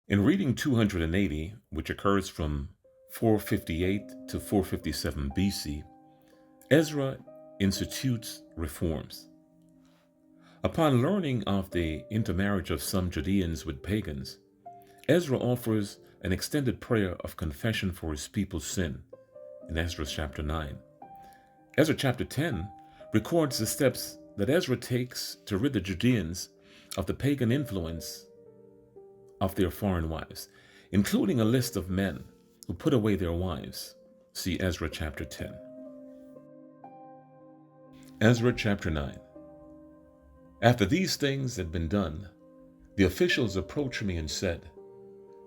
In reading 280, which occurs from 458 to 457 BC, Ezra institutes reforms. Upon learning of the intermarriage of some Judeans with pagans, Ezra offers an extended prayer of confession for his people's sin in Ezra chapter 9. Ezra chapter 10 records the steps that Ezra takes to rid the Judeans of the pagan influence of their foreign wives, including a list of men who put away their wives. See Ezra chapter 10. Ezra chapter 9. After these things had been done, the officials approached me and said,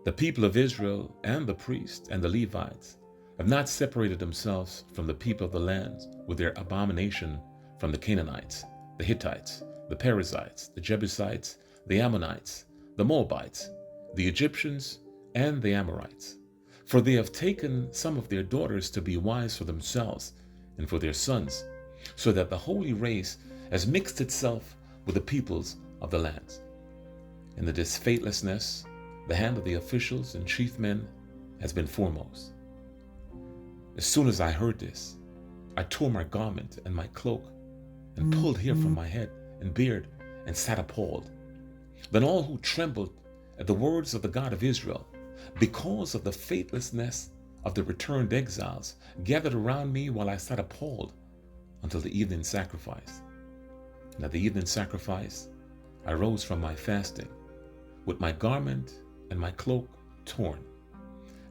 "The people of Israel and the priests and the Levites have not separated themselves from the people of the land with their abomination from the Canaanites, the Hittites, the Perizzites, the Jebusites, the Ammonites, the Moabites, the Egyptians, and the Amorites. For they have taken some of their daughters to be wives for themselves and for their sons, so that the holy race has mixed itself with the peoples of the lands. In this faithlessness, the hand of the officials and chief men has been foremost." As soon as I heard this, I tore my garment and my cloak, and pulled hair from my head and beard, and sat appalled. Then all who trembled at the words of the God of Israel, because of the faithlessness of the returned exiles, gathered around me while I sat appalled until the evening sacrifice. And at the evening sacrifice, I rose from my fasting, with my garment and my cloak torn,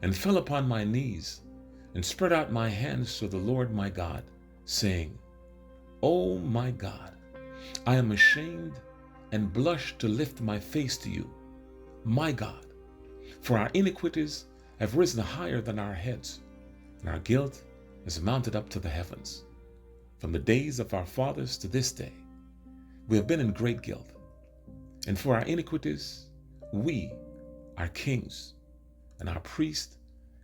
and fell upon my knees, and spread out my hands to the Lord my God, saying, "O my God, I am ashamed and blush to lift my face to you, my God, for our iniquities have risen higher than our heads, and our guilt has mounted up to the heavens. From the days of our fathers to this day, we have been in great guilt, and for our iniquities, we, our kings, and our priests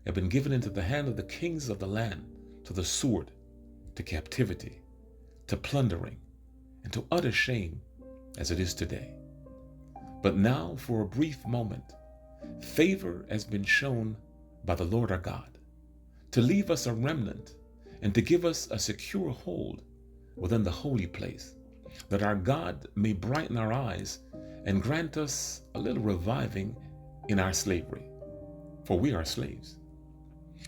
have been given into the hand of the kings of the land, to the sword, to captivity, to plundering, and to utter shame, as it is today. But now, for a brief moment, favor has been shown by the Lord our God, to leave us a remnant and to give us a secure hold within the holy place, that our God may brighten our eyes and grant us a little reviving in our slavery, for we are slaves.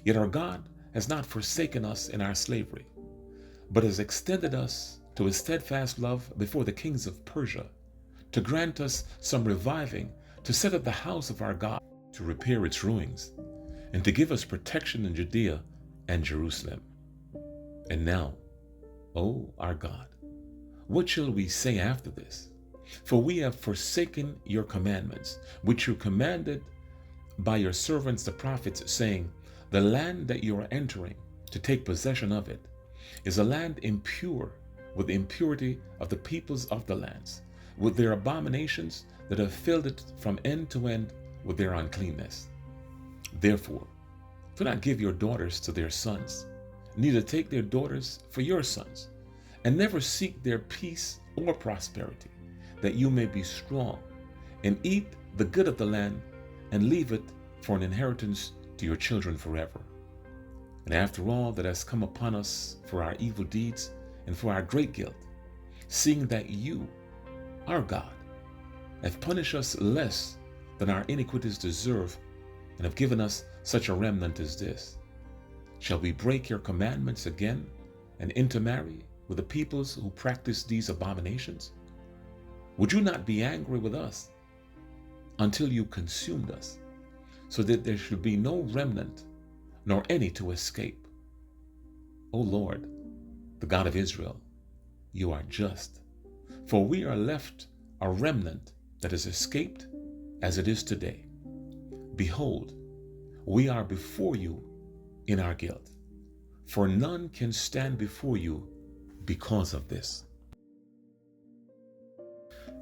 Yet our God has not forsaken us in our slavery, but has extended us to his steadfast love before the kings of Persia, to grant us some reviving, to set up the house of our God, to repair its ruins, and to give us protection in Judea and Jerusalem. And now, O our God, what shall we say after this? For we have forsaken your commandments, which you commanded by your servants the prophets, saying, the land that you are entering to take possession of it is a land impure with the impurity of the peoples of the lands, with their abominations that have filled it from end to end with their uncleanness. Therefore, do not give your daughters to their sons, neither take their daughters for your sons, and never seek their peace or prosperity, that you may be strong, and eat the good of the land, and leave it for an inheritance to your children forever. And after all that has come upon us for our evil deeds and for our great guilt, seeing that you, our God, have punished us less than our iniquities deserve, and have given us such a remnant as this, shall we break your commandments again and intermarry with the peoples who practice these abominations? Would you not be angry with us until you consumed us, so that there should be no remnant nor any to escape? O Lord, the God of Israel, you are just, for we are left a remnant that has escaped as it is today. Behold, we are before you in our guilt, for none can stand before you because of this.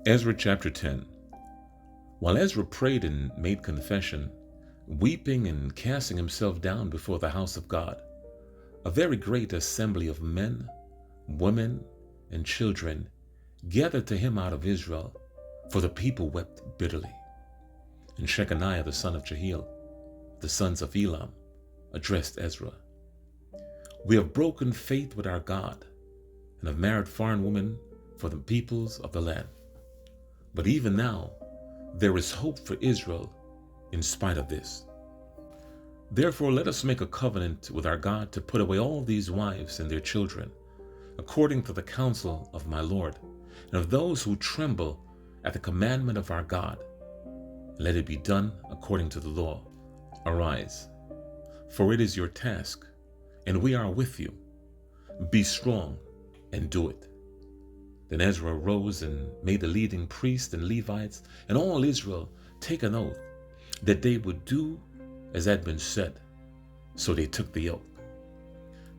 Ezra chapter 10. While Ezra prayed and made confession, weeping and casting himself down before the house of God, a very great assembly of men, women, and children gathered to him out of Israel, for the people wept bitterly. And Shechaniah the son of Jehiel, the sons of Elam, addressed Ezra. We have broken faith with our God, and have married foreign women for the peoples of the land. But even now, there is hope for Israel in spite of this. Therefore, let us make a covenant with our God to put away all these wives and their children, according to the counsel of my Lord, and of those who tremble at the commandment of our God. Let it be done according to the law. Arise, for it is your task, and we are with you. Be strong and do it. Then Ezra arose and made the leading priests and Levites and all Israel take an oath that they would do as had been said. So they took the oath.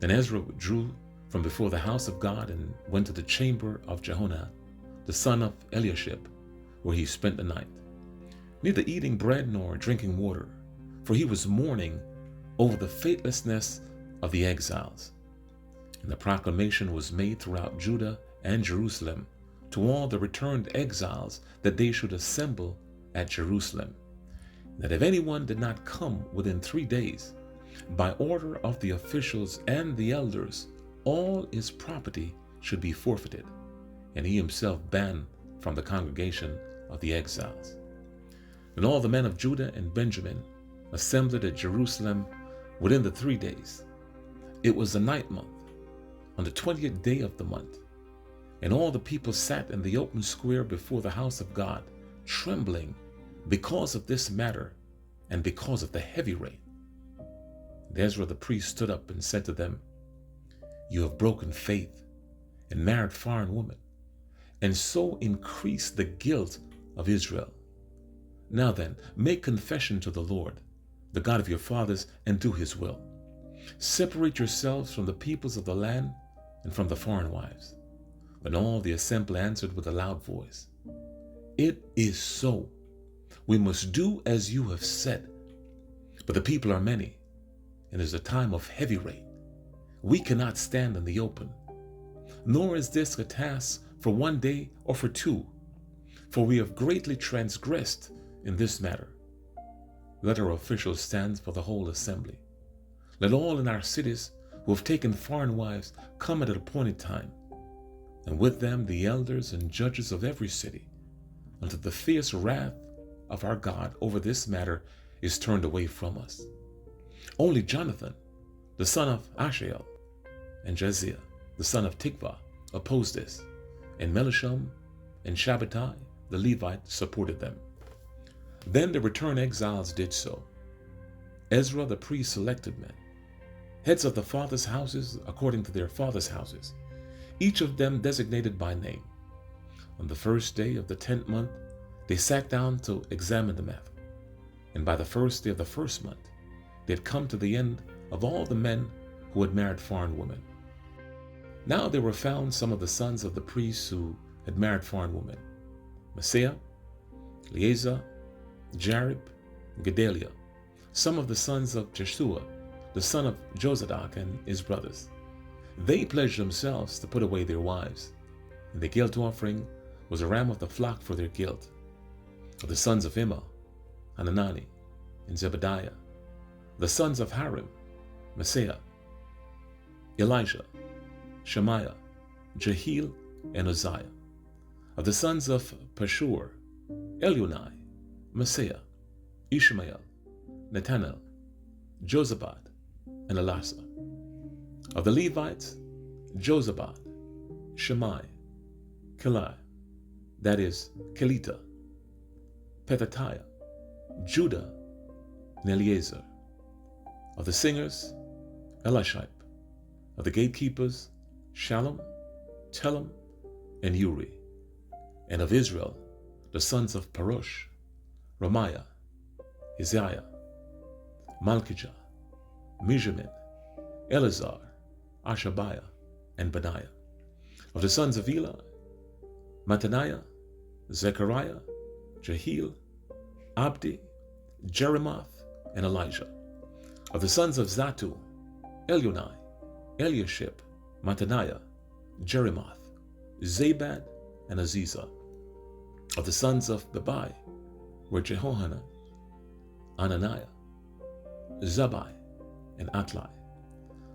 Then Ezra withdrew from before the house of God and went to the chamber of Jehohanan, the son of Eliashib, where he spent the night, neither eating bread nor drinking water, for he was mourning over the faithlessness of the exiles. And the proclamation was made throughout Judah and Jerusalem to all the returned exiles that they should assemble at Jerusalem, that if anyone did not come within 3 days, by order of the officials and the elders, all his property should be forfeited, and he himself banned from the congregation of the exiles. And all the men of Judah and Benjamin assembled at Jerusalem within the 3 days. It was the 9th month, on the 20th day of the month. And all the people sat in the open square before the house of God, trembling because of this matter and because of the heavy rain. And Ezra the priest stood up and said to them, You have broken faith and married foreign women, and so increased the guilt of Israel. Now then, make confession to the Lord, the God of your fathers, and do his will. Separate yourselves from the peoples of the land and from the foreign wives. And all the assembly answered with a loud voice, It is so. We must do as you have said. But the people are many, and it is a time of heavy rain. We cannot stand in the open. Nor is this a task for 1 day or for 2, for we have greatly transgressed in this matter. Let our officials stand for the whole assembly. Let all in our cities who have taken foreign wives come at an appointed time, and with them the elders and judges of every city, until the fierce wrath of our God over this matter is turned away from us. Only Jonathan, the son of Ashael, and Jaziah, the son of Tikvah, opposed this, and Melisham and Shabbatai, the Levite, supported them. Then the returned exiles did so. Ezra the priest selected men, heads of the fathers' houses according to their fathers' houses, each of them designated by name. On the first day of the 10th month, they sat down to examine the matter. And by the first day of the first month, they had come to the end of all the men who had married foreign women. Now there were found some of the sons of the priests who had married foreign women: Messiah, Eleazar, Jarib, and Gedaliah, some of the sons of Jeshua, the son of Jozadak, and his brothers. They pledged themselves to put away their wives, and the guilt offering was a ram of the flock for their guilt. Of the sons of Immer, Hanani, and Zebediah, the sons of Harim, Messiah, Elijah, Shemaiah, Jehiel, and Uzziah. Of the sons of Pashur, Elunai, Messiah, Ishmael, Netanel, Josabad, and Elasa. Of the Levites, Josabad, Shammai, Kelai, that is, Kelita, Pethathiah, Judah, and Eleazar. Of the singers, Elishib. Of the gatekeepers, Shallum, Telem, and Uri. And of Israel, the sons of Parosh, Ramiah, Isaiah, Malkijah, Mijamin, Eleazar, Ashabiah, and Benaiah. Of the sons of Eli, Mattaniah, Zechariah, Jehiel, Abdi, Jeremoth, and Elijah. Of the sons of Zatu, Elunai, Eliashib, Mattaniah, Jeremoth, Zabad, and Aziza. Of the sons of Bebai were Jehohanan, Ananiah, Zabai, and Atlai.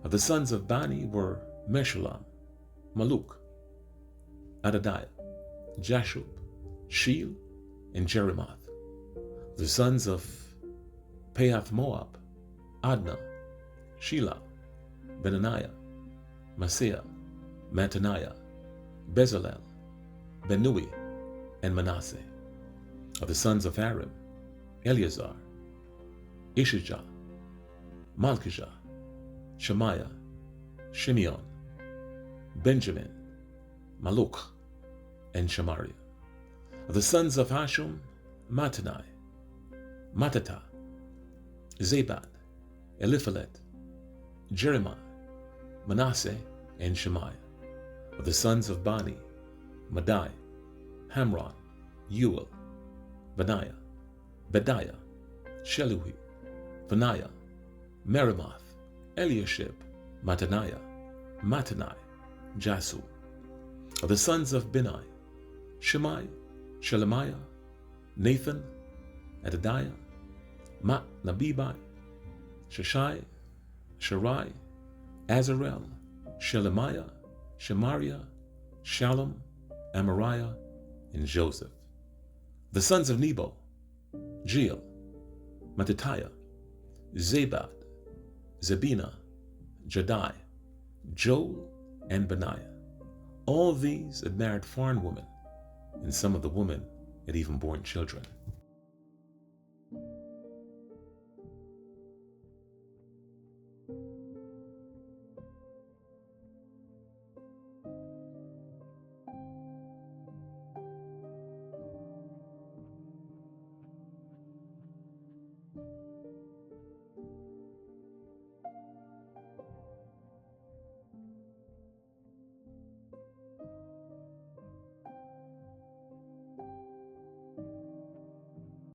Of the sons of Bani were Meshullam, Maluk, Adadiah, Jashub, Sheel, and Jeremoth. The sons of Pahath Moab, Adnah, Shelah, Benaniah, Maaseiah, Mattaniah, Bezalel, Benui, and Manasseh. Of the sons of Aram, Eleazar, Ishijah, Malchijah, Shemaiah, Shimeon, Benjamin, Maluk, and Shemariah. Of the sons of Hashum, Mattanai, Mattata, Zabad, Eliphalet, Jeremiah, Manasseh, and Shemaiah. Of the sons of Bani, Madai, Hamron, Uel, Benaiah, Bediah, Sheluhi, Benaiah, Merimoth, Eliashib, Mattaniah, Mattanai, Jasu. Of the sons of Benai, Shemai, Shelemiah, Nathan, Adadiah, Nabibai, Sheshai, Sharai, Azarel, Shelemiah, Shemariah, Shalom, Amariah, and Joseph. The sons of Nebo, Jeiel, Mattitiah, Zabad, Zebina, Jadai, Joel, and Benaiah. All these had married foreign women, and some of the women had even borne children.